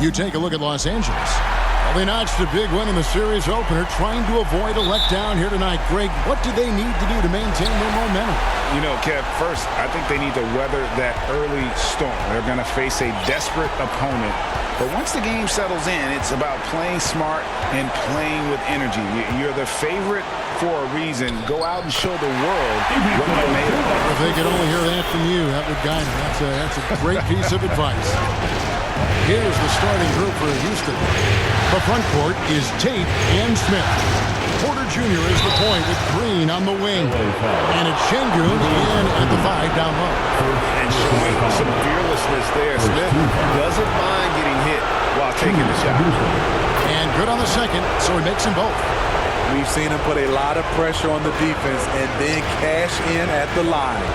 You take a look at Los Angeles. Well, they notched a big win in the series opener, trying to avoid a letdown here tonight. Greg, what do they need to do to maintain their momentum? You know, Kev, first, I think they need to weather that early storm. They're going to face a desperate opponent. But once the game settles in, it's about playing smart and playing with energy. You're the favorite for a reason. Go out and show the world what you're made of. If they could only hear that from you, that would guide them. That's a great piece of advice. Here's the starting group for Houston. The front court is Tate and Smith. Porter Jr. is the point with Green on the wing. And it's Şengün in at the 5 down low. And showing some fearlessness there. Smith doesn't mind getting hit while taking the shot. And good on the second, so he makes them both. We've seen him put a lot of pressure on the defense and then cash in at the line.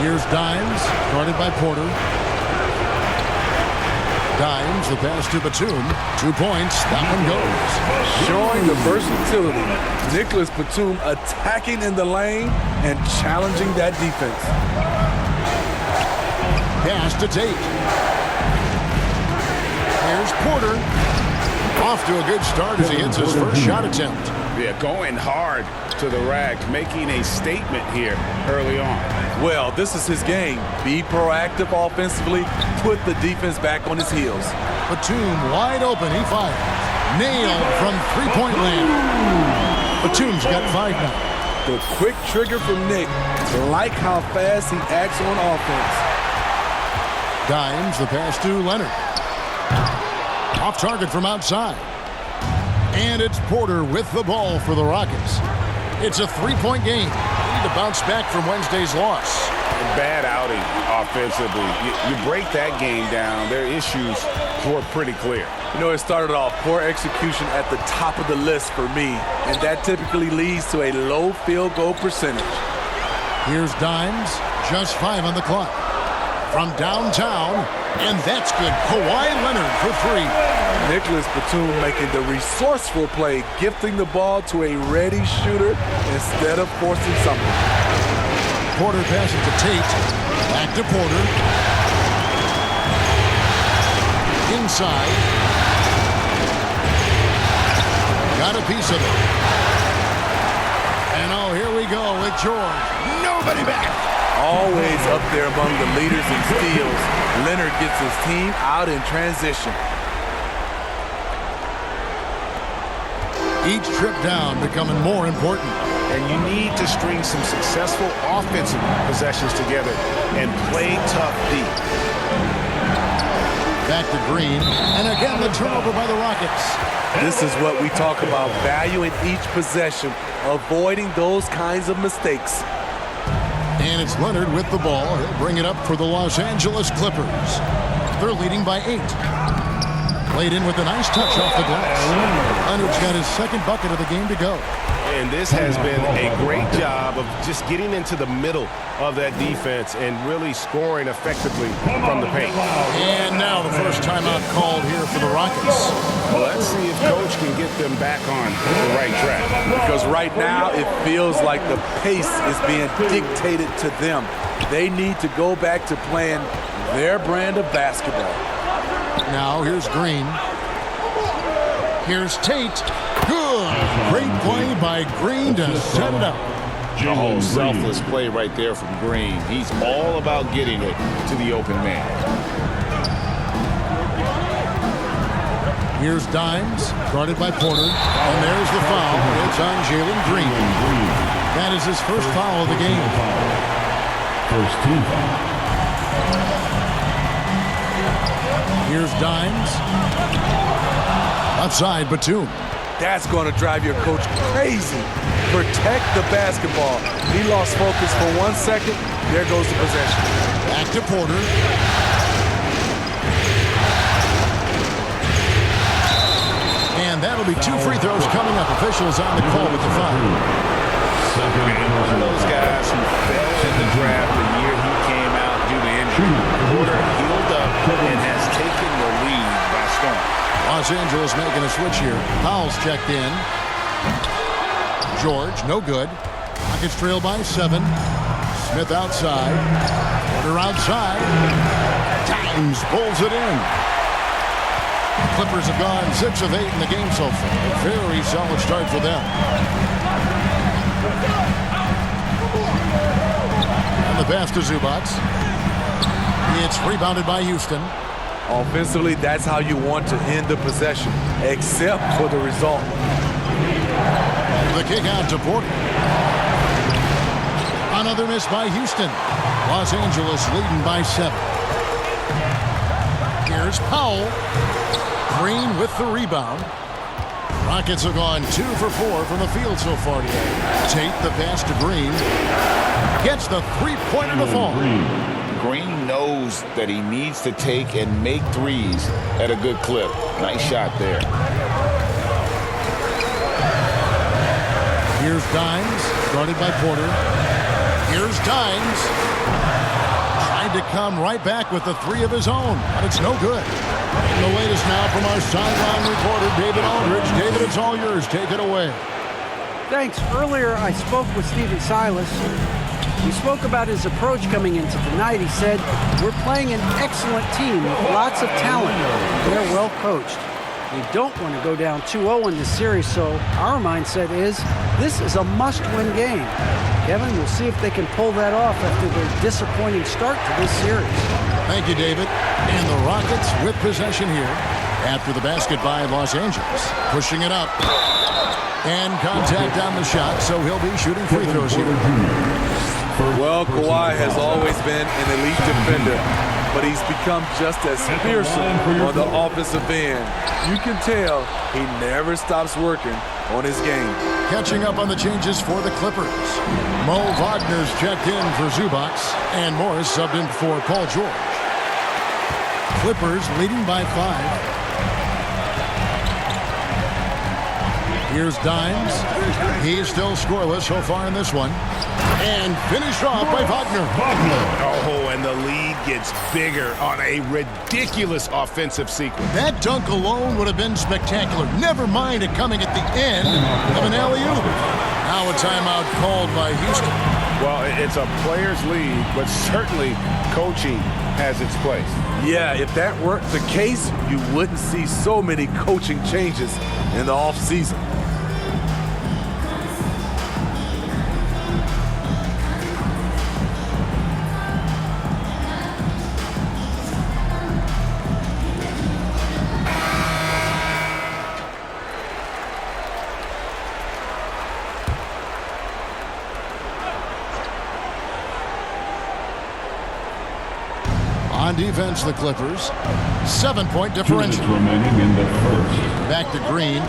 Here's Dimes, guarded by Porter. Dimes, the pass to Batum. 2 points, that one goes. Showing the versatility. Nicholas Batum attacking in the lane and challenging that defense. Pass to Tate. Here's Porter. Off to a good start as he hits his first shot attempt. Yeah, going hard to the rack, making a statement here early on. Well, this is his game. Be proactive offensively, put the defense back on his heels. Batum wide open, he fires. Nailed from three-point land. Batum's got 5 now. The quick trigger from Nick. Like how fast he acts on offense. Dimes, the pass to Leonard. Off target from outside. And it's Porter with the ball for the Rockets. It's a 3-point game. They need to bounce back from Wednesday's loss. A bad outing offensively. You break that game down, their issues were pretty clear. You know, it started off poor execution at the top of the list for me, and that typically leads to a low field goal percentage. Here's Dimes, just 5 on the clock. From downtown, and that's good. Kawhi Leonard for 3. Nicholas Batum making the resourceful play, gifting the ball to a ready shooter instead of forcing something. Porter passes to Tate. Back to Porter. Inside. Got a piece of it. And oh, here we go with George. Nobody back. Always up there among the leaders in steals. Leonard gets his team out in transition. Each trip down becoming more important. And you need to string some successful offensive possessions together and play tough deep. Back to Green. And again, the turnover by the Rockets. This is what we talk about, valuing each possession, avoiding those kinds of mistakes. And it's Leonard with the ball. He'll bring it up for the Los Angeles Clippers. They're leading by 8. Played in with a nice touch off the glass. Leonard's got his second bucket of the game to go. And this has been a great job of just getting into the middle of that defense and really scoring effectively from the paint. And now the first timeout called here for the Rockets. Let's see if Coach can get them back on the right track. Because right now it feels like the pace is being dictated to them. They need to go back to playing their brand of basketball. Now here's Green. Here's Tate. Good. Great play by Green to set it up. The whole selfless play right there from Green. He's all about getting it to the open man. Here's Dimes, guarded by Porter. And there's the foul. It's on Jalen Green. That is his first foul of the game. First team foul. Here's Dimes. Outside, Batum. That's going to drive your coach crazy. Protect the basketball. He lost focus for 1 second. There goes the possession. Back to Porter. And that'll be 2 free throws coming up. Officials on the call with the foul. One of those guys who fell in the draft the year he came out due to injury. Porter healed up and has taken the lead by storm. Los Angeles making a switch here. Powell's checked in. George, no good. Rockets trail by 7. Smith outside. Porter outside. Dimes pulls it in. Clippers have gone 6 of 8 in the game so far. A very solid start for them. And the pass to Zubac. It's rebounded by Houston. Offensively, that's how you want to end the possession, except for the result. The kick out to Porter. Another miss by Houston. Los Angeles leading by 7. Here's Powell. Green with the rebound. Rockets have gone 2 for 4 from the field so far today. Tate the pass to Green. Gets the three-pointer to fall. Green knows that he needs to take and make threes at a good clip. Nice shot there. Here's Dimes, guarded by Porter. Here's Dimes. Trying to come right back with the 3 of his own, but it's no good. And the latest now from our sideline reporter, David Aldridge. David, it's all yours. Take it away. Thanks. Earlier, I spoke with Stephen Silas. We spoke about his approach coming into tonight. He said, we're playing an excellent team with lots of talent. They're well coached. We don't want to go down 2-0 in this series, so our mindset is this is a must-win game. Kevin, we'll see if they can pull that off after their disappointing start to this series. Thank you, David. And the Rockets with possession here after the basket by Los Angeles. Pushing it up. And contact on the shot, so he'll be shooting free throws here. Well, Kawhi has always been an elite defender, but he's become just as fearsome on the offensive end. You can tell he never stops working on his game. Catching up on the changes for the Clippers. Mo Wagner's checked in for Zubac, and Morris subbed in for Paul George. Clippers leading by 5. Here's Dimes. He's still scoreless so far in this one. And finished off by Wagner. Oh, and the lead gets bigger on a ridiculous offensive sequence. That dunk alone would have been spectacular. Never mind it coming at the end of an alley-oop. Now a timeout called by Houston. Well, it's a player's league, but certainly coaching has its place. Yeah, if that weren't the case, you wouldn't see so many coaching changes in the offseason. On defense, the Clippers. 7-point differential. 2 minutes remaining in the first. Back to Green.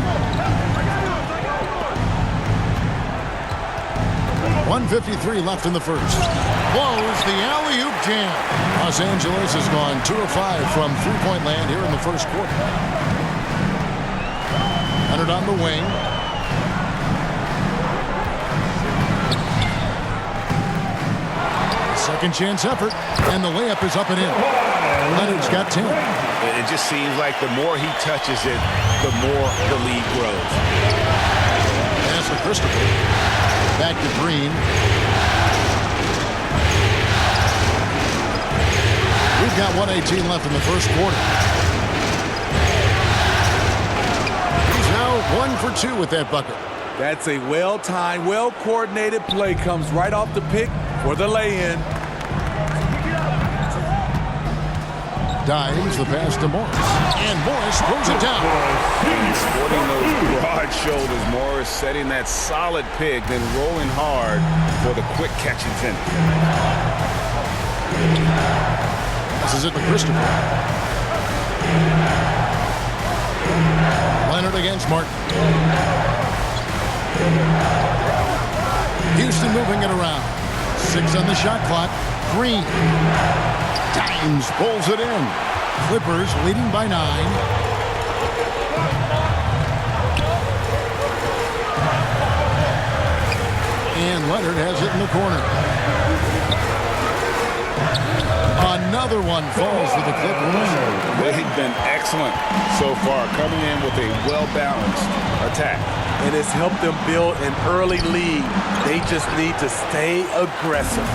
1:53 left in the first. Blows the alley-oop jam. Los Angeles has gone 2 of 5 from three-point land here in the first quarter. Leonard on the wing. Second chance effort, and the layup is up and in. Leonard's got 10. It just seems like the more he touches it, the more the lead grows. Pass to Christopher. Back to Green. We've got 1:18 left in the first quarter. He's now 1 for 2 with that bucket. That's a well-timed, well-coordinated play. Comes right off the pick for the lay-in. Dimes the pass to Morris. And Morris throws it down. Sporting those broad shoulders, Morris setting that solid pick, then rolling hard for the quick catch and finish. This is it to Christopher. Leonard against Martin. Houston moving it around. 6 on the shot clock. Green. Dimes pulls it in. Clippers leading by 9. And Leonard has it in the corner. Another one falls for the Clippers. They've been excellent so far, coming in with a well-balanced attack. and it's helped them build an early lead. They just need to stay aggressive.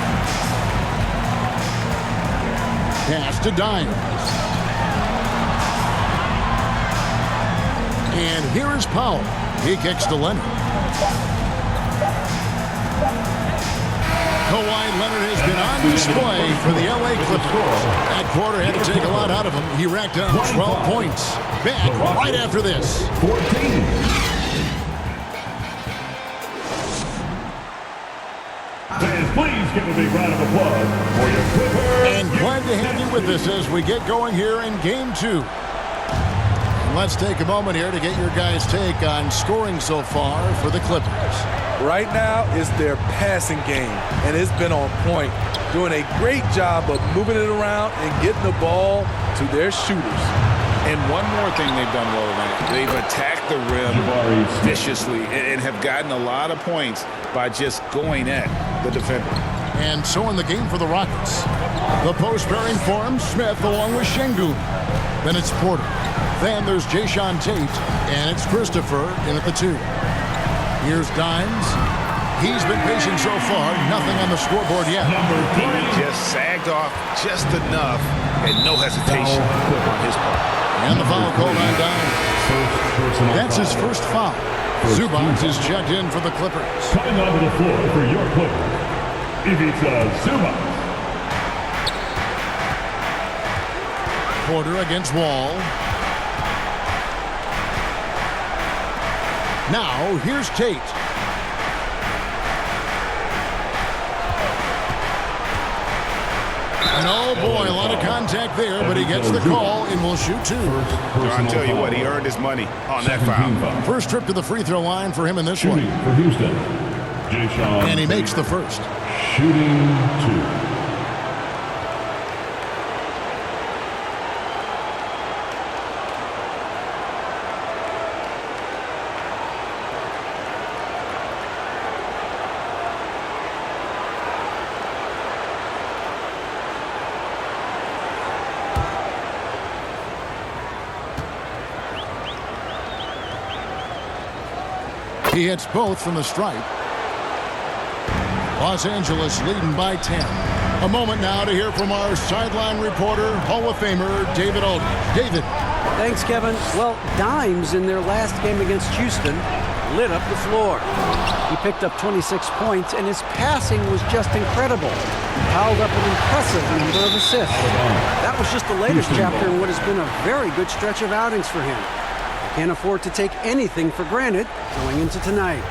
Pass to Dimes. And here is Powell. He kicks to Leonard. Kawhi Leonard has been on display for the LA Clippers. That quarter had to take a lot out of him. He racked up 12 points. Back right after this. 14. Fans, please give a big round of applause for your Clippers. And glad to have you with us as we get going here in Game 2. And let's take a moment here to get your guys' take on scoring so far for the Clippers. Right now is their passing game, and it's been on point, doing a great job of moving it around and getting the ball to their shooters. And one more thing they've done well tonight. They've attacked the rim viciously and have gotten a lot of points by just going at the defender. And so in the game for the Rockets, the post pairing form, Smith along with Şengün. Then it's Porter. Then there's Jae'Sean Tate, and it's Christopher in at the 2. Here's Dimes. He's been patient so far. Nothing on the scoreboard yet. He just sagged off just enough and no hesitation on his part. And the foul called on Dimes. That's his first foul. Zubac is checked in for the Clippers. Coming onto the floor for your Clippers, Ivica Zubac. Porter against Wall. Now, here's Tate. And oh boy, a lot of contact there, but he gets the call and will shoot 2. I'll tell you what, he earned his money on that foul. First trip to the free throw line for him in this one. Shooting for Houston, Jae'Sean. And he makes the first. Shooting 2. He hits both from the stripe. Los Angeles leading by 10. A moment now to hear from our sideline reporter, Hall of Famer David Aldridge. David. Thanks, Kevin. Well, Dimes in their last game against Houston lit up the floor. He picked up 26 points, and his passing was just incredible. He piled up an impressive number of assists. That was just the latest chapter in what has been a very good stretch of outings for him. Can't afford to take anything for granted going into tonight.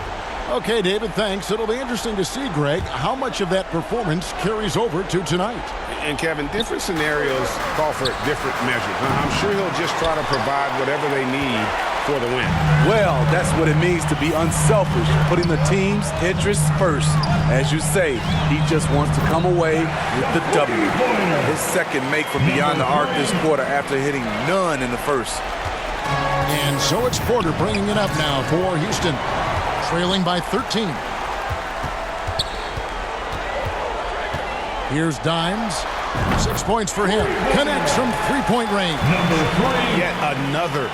Okay, David, thanks. It'll be interesting to see, Greg, how much of that performance carries over to tonight. And, Kevin, different scenarios call for different measures. I'm sure he'll just try to provide whatever they need for the win. Well, that's what it means to be unselfish, putting the team's interests first. As you say, he just wants to come away with the W. His second make from beyond the arc this quarter after hitting none in the first. And so it's Porter bringing it up now for Houston, trailing by 13. Here's Dimes. 6 points for him. Connects from three-point range. Yet another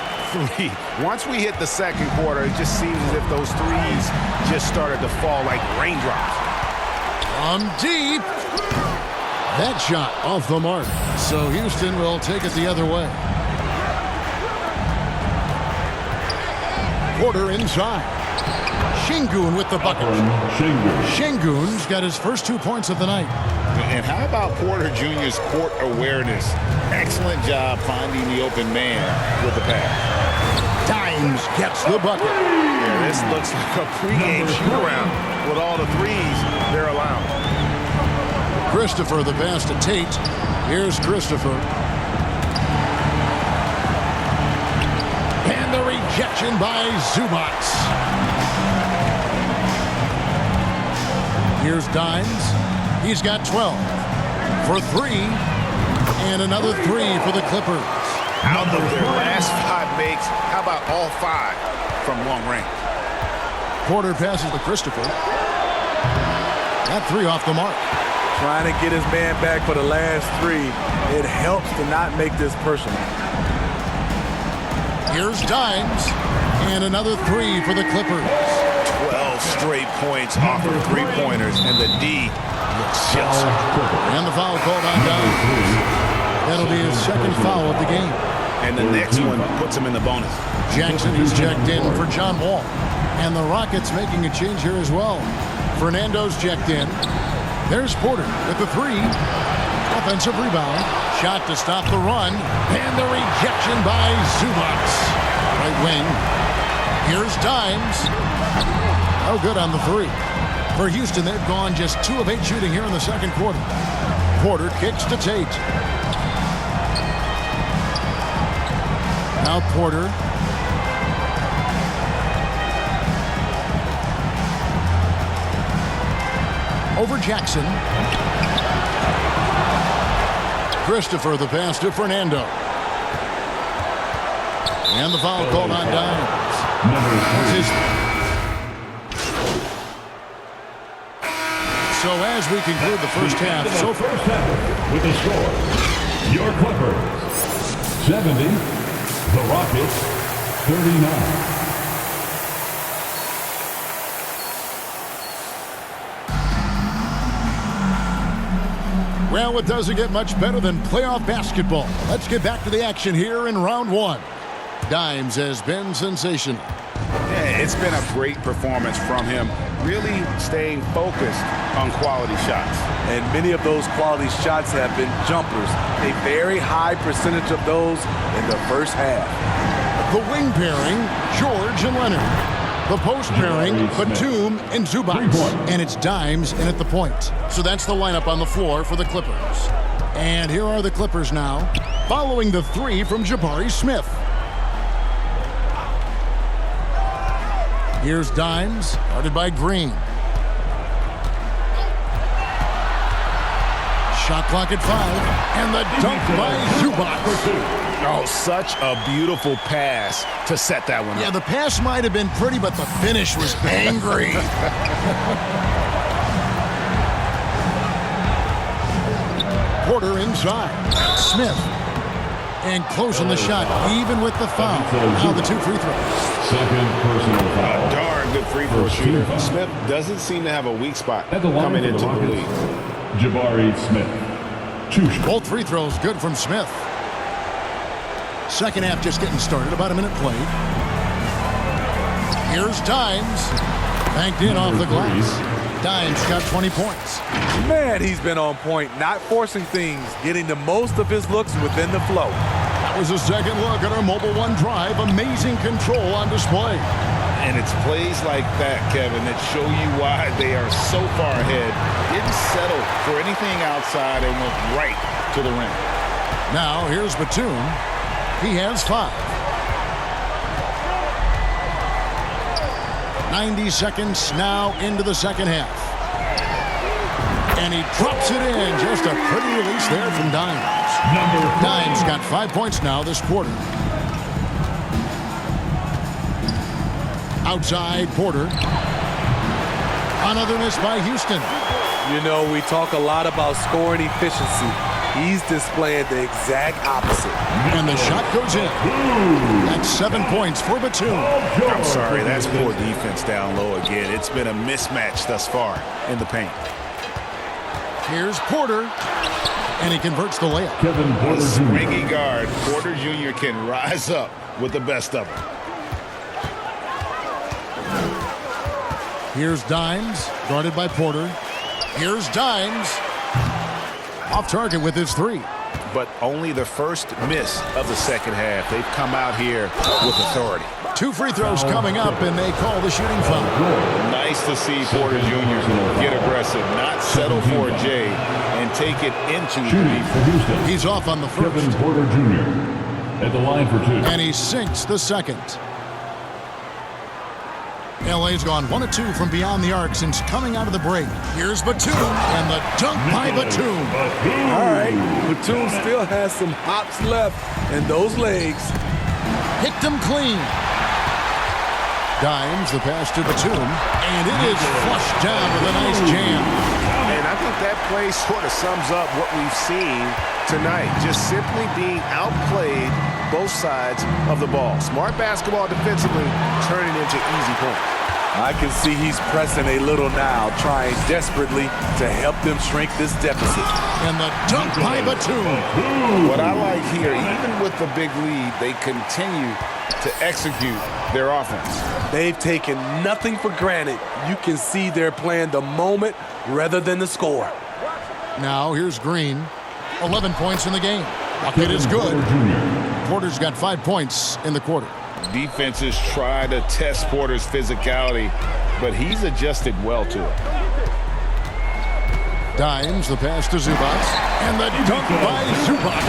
3. Once we hit the second quarter, it just seems as if those threes just started to fall like raindrops. From deep. That shot off the mark. So Houston will take it the other way. Porter inside. Şengün with the bucket. Şengün's got his first 2 points of the night. And how about Porter Jr.'s court awareness? Excellent job finding the open man with the pass. Dimes gets the bucket. Yeah, this looks like a pregame shoot-around with all the threes they're allowing. Christopher the pass to Tate. Here's Christopher. And the rejection by Zubac. Here's Dimes. He's got 12 for 3. And another 3 for the Clippers. Out of their last 5 makes, how about all 5 from long range? Porter passes to Christopher. That 3 off the mark. Trying to get his man back for the last 3. It helps to not make this personal. Here's Dimes. And another three for the Clippers. 12 straight points off of three-pointers, and the D looks just. And the foul called on Danilo. That'll be his second foul of the game. And the next one puts him in the bonus. Jackson is checked in for John Wall. And the Rockets making a change here as well. Fernando's checked in. There's Porter with the three. Offensive rebound. Shot to stop the run. And the rejection by Zubac. Right wing. Here's Dimes. Oh, good on the three. For Houston, they've gone just 2 of 8 shooting here in the second quarter. Porter kicks to Tate. Now Porter. Over Jackson. Christopher, the pass to Fernando. And the foul called on Dimes. So as we conclude the first half, with the score, your Clippers 70, the Rockets 39. Well, it doesn't get much better than playoff basketball. Let's get back to the action here in round one. Dimes has been sensational. Yeah, it's been a great performance from him, really staying focused on quality shots. And many of those quality shots have been jumpers. A very high percentage of those in the first half. The wing pairing, George and Leonard. The post pairing, Batum and Zubac. And it's Dimes in at the point. So that's the lineup on the floor for the Clippers. And here are the Clippers now, following the three from Jabari Smith. Here's Dimes, guarded by Green. Shot clock at 5, and the dunk by Zubac. Oh, such a beautiful pass to set that one up. Yeah, the pass might have been pretty, but the finish was angry. Porter inside. Smith. And closing the shot, even with the foul. Now the 2 free throws. Second personal foul. Darn good free throw shooter. Smith doesn't seem to have a weak spot coming into the league. Jabari Smith. 2 shots. Both free throws good from Smith. Second half just getting started, about a minute played. Here's Dimes. Banked in off the glass. Dimes got 20 points. Man, he's been on point, not forcing things, getting the most of his looks within the flow. That was a second look at our Mobile One drive. Amazing control on display. And it's plays like that, Kevin, that show you why they are so far ahead. Didn't settle for anything outside and went right to the rim. Now here's Batum. He has 5. 90 seconds now into the second half. And he drops it in. Just a pretty release there from Dimes. Dimes got 5 points now this quarter. Outside Porter. Another miss by Houston. You know, we talk a lot about scoring efficiency. He's displaying the exact opposite. And the shot goes in. That's 7 points for Batum. I'm sorry, that's poor defense down low again. It's been a mismatch thus far in the paint. Here's Porter. And he converts the layup. Kevin Porter Jr. Springy guard, Porter Jr. can rise up with the best of them. Here's Dimes, guarded by Porter. Here's Dimes. Off target with his 3. But only the first miss of the second half. They've come out here with authority. 2 free throws coming up, and they call the shooting foul. Nice to see Porter Jr. get aggressive, not settle for a J, and take it into the defense. He's off on the first. Kevin Porter Jr. at the line for 2. And he sinks the second. LA's gone 1 of 2 from beyond the arc since coming out of the break. Here's Batum, and the dunk by Batum. All right, Batum still has some hops left in those legs. Picked him clean. Dimes, the pass to Batum, and it is flushed down with a nice jam. And I think that play sort of sums up what we've seen tonight. Just simply being outplayed both sides of the ball. Smart basketball defensively, turning into easy points. I can see he's pressing a little now, trying desperately to help them shrink this deficit. And the dunk by Batum. What I like here, even with the big lead, they continue to execute their offense. They've taken nothing for granted. You can see they're playing the moment rather than the score. Now here's Green. 11 points in the game. Bucket is good. Porter's got 5 points in the quarter. Defenses try to test Porter's physicality, but he's adjusted well to it. Dimes, the pass to Zubac, and the dunk by Zubac.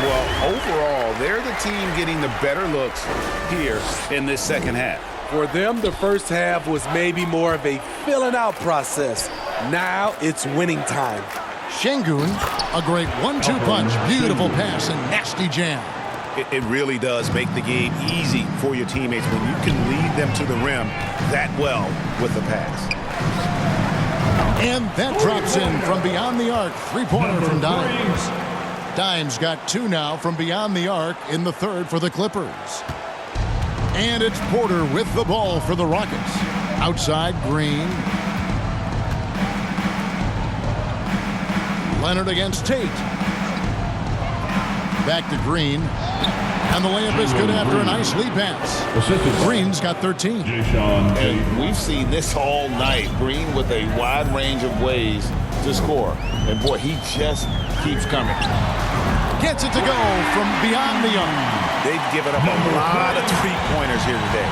Well, overall, they're the team getting the better looks here in this second half. For them, the first half was maybe more of a filling out process. Now it's winning time. Şengün, a great 1-2 punch. Beautiful pass and nasty jam. It really does make the game easy for your teammates when you can lead them to the rim that well with the pass. And that drops in from beyond the arc. Three-pointer from Dimes. Dimes got 2 now from beyond the arc in the third for the Clippers. And it's Porter with the ball for the Rockets. Outside, Green. Leonard against Tate. Back to Green. And the layup is good after a nice lead pass. Green's got 13. And we've seen this all night. Green with a wide range of ways to score. And boy, he just keeps coming. Gets it to go from beyond the arc. They've given up a lot of three-pointers here today.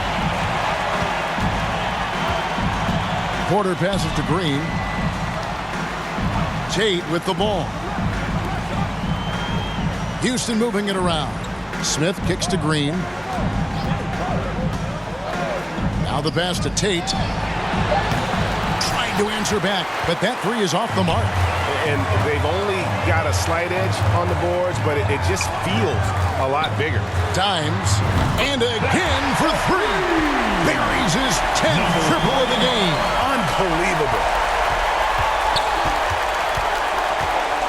Porter passes to Green. Tate with the ball. Houston moving it around. Smith kicks to Green. Now the pass to Tate. Trying to answer back, but that three is off the mark. And they've only got a slight edge on the boards, but it just feels a lot bigger. Dimes, and again for 3. Buries his 10th triple of the game. Unbelievable.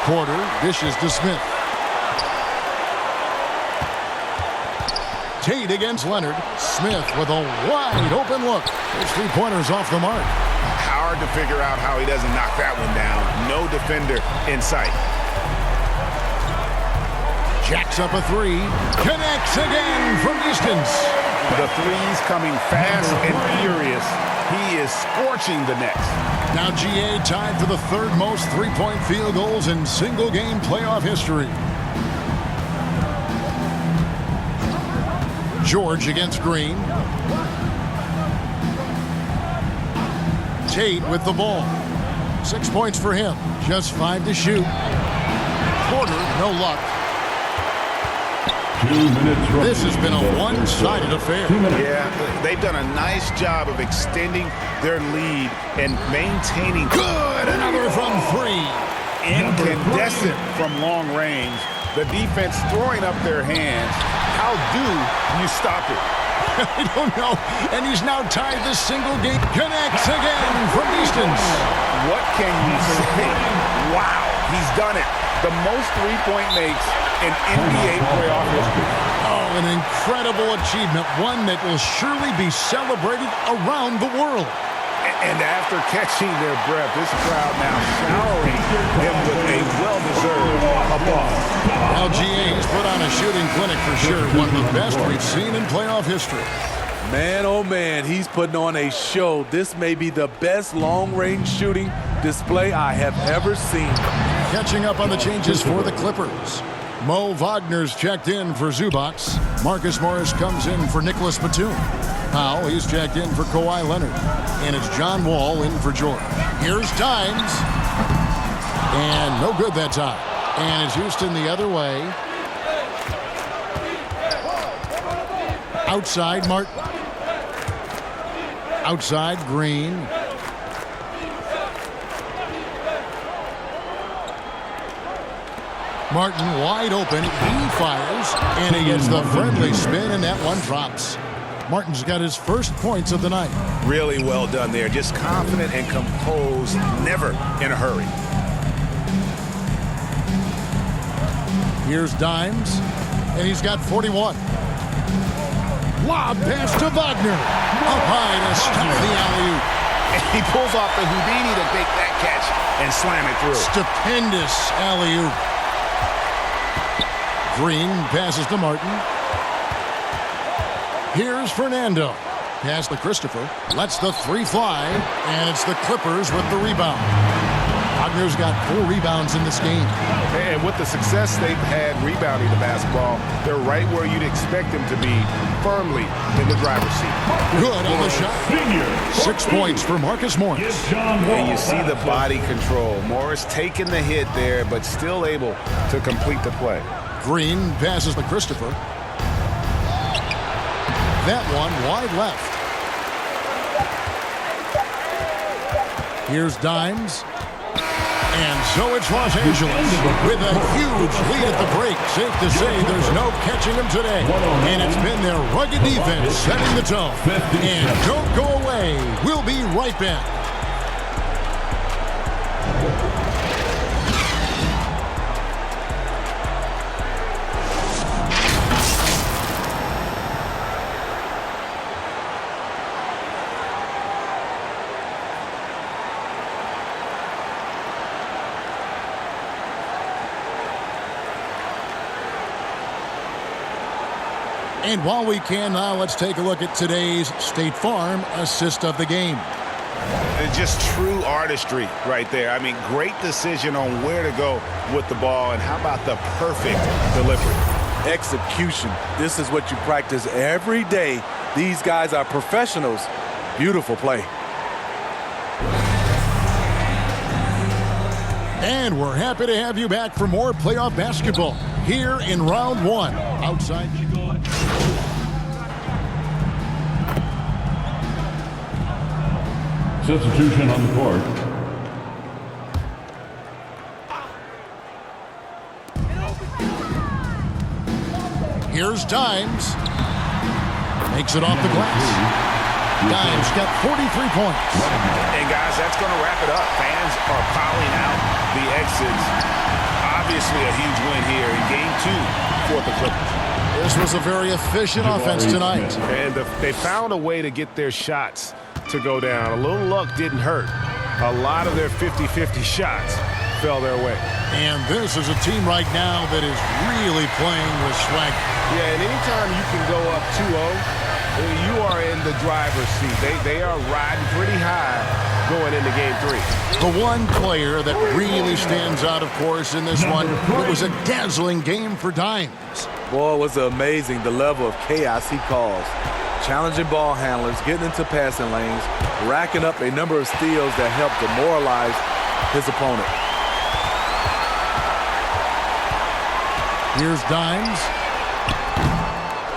Porter dishes to Smith. Tate against Leonard. Smith with a wide open look. His three-pointers off the mark. Hard to figure out how he doesn't knock that one down. No defender in sight. Jacks up a 3. Connects again from distance. The threes coming fast and furious. He is scorching the nets. Now GA tied for the third most three-point field goals in single-game playoff history. George against Green. Tate with the ball. 6 points for him. Just 5 to shoot. Porter, no luck. 2 minutes. This has been a one-sided affair. Yeah, they've done a nice job of extending their lead and maintaining. Good! Another from 3. Incandescent from long range. The defense throwing up their hands. How do you stop it? I don't know. And he's now tied this single game. Connects again from distance. What can you say? Wow, he's done it. The most three-point makes in NBA playoff history. Oh, an incredible achievement. One that will surely be celebrated around the world. And after catching their breath, this crowd now showering him with a well-deserved applause. LGA's put on a shooting clinic for sure. One of the best we've seen in playoff history. Man, oh man, he's putting on a show. This may be the best long-range shooting display I have ever seen. Catching up on the changes for the Clippers. Mo Wagner's checked in for Zubac. Marcus Morris comes in for Nicholas Batum. Powell, he's checked in for Kawhi Leonard. And it's John Wall in for Jordan. Here's Dimes. And no good that time. And it's Houston the other way. Outside, Martin. Outside, Green. Martin wide open. He fires. And he gets the friendly spin, and that one drops. Martin's got his first points of the night. Really well done there. Just confident and composed, never in a hurry. Here's Dimes. and he's got 41. Lob pass to Wagner. Up high to stop the alley-oop. He pulls off the Houdini to make that catch and slam it through. Stupendous alley-oop. Green passes to Martin. Here's Fernando. Pass to Christopher. Lets the three fly, and it's the Clippers with the rebound. Wagner's got 4 rebounds in this game. And with the success they've had rebounding the basketball, they're right where you'd expect them to be, firmly in the driver's seat. Good on the shot. 6 points for Marcus Morris. And you see the body control. Morris taking the hit there, but still able to complete the play. Green passes to Christopher. That one wide left. Here's Dimes. And so it's Los Angeles with a huge lead at the break. Safe to say there's no catching them today. And it's been their rugged defense setting the tone. And don't go away. We'll be right back. And while we can now, let's take a look at today's State Farm assist of the game. It's just true artistry right there. I mean, great decision on where to go with the ball, and how about the perfect delivery? Execution. This is what you practice every day. These guys are professionals. Beautiful play. And we're happy to have you back for more playoff basketball here in round 1. Outside. Substitution on the court. Here's Dimes. Makes it off the glass. Dimes got 43 points. And guys, that's going to wrap it up. Fans are piling out the exits. Obviously a huge win here in game 2 for the Clippers. This was a very efficient offense tonight. And they found a way to get their shots to go down. A little luck didn't hurt. A lot of their 50-50 shots fell their way. And this is a team right now that is really playing with swag. Yeah, and anytime you can go up 2-0, you are in the driver's seat. They are riding pretty high going into game 3. The one player that really stands out, of course, in this one, it was a dazzling game for Dimes. Boy, it was amazing the level of chaos he caused. Challenging ball handlers, getting into passing lanes, racking up a number of steals that helped demoralize his opponent. Here's Dimes.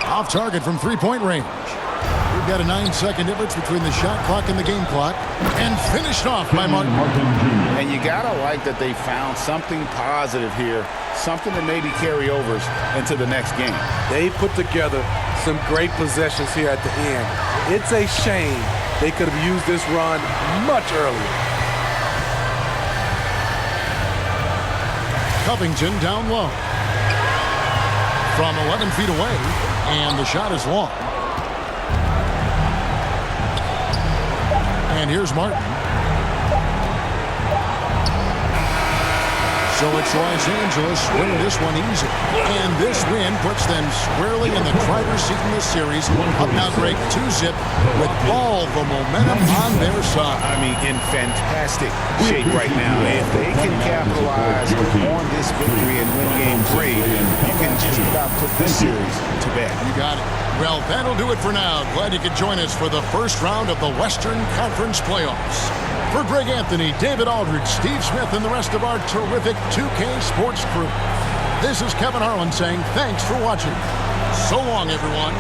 Off target from three-point range. We've got a 9-second difference between the shot clock and the game clock. And finished off by Martin. And you got to like that they found something positive here, something that maybe carry overs into the next game. They put together some great possessions here at the end. It's a shame they could have used this run much earlier. Covington down low. From 11 feet away, and the shot is long. And here's Martin. So it's Los Angeles winning this one easy. And this win puts them squarely in the driver's seat in this series. Up now break 2-zip with all the momentum on their side. I mean, in fantastic shape right now. If they can capitalize on this victory and win game 3, you can just about put this series to bed. You got it. Well, that'll do it for now. Glad you could join us for the first round of the Western Conference Playoffs. For Greg Anthony, David Aldridge, Steve Smith, and the rest of our terrific 2K Sports crew, this is Kevin Harlan saying thanks for watching. So long, everyone.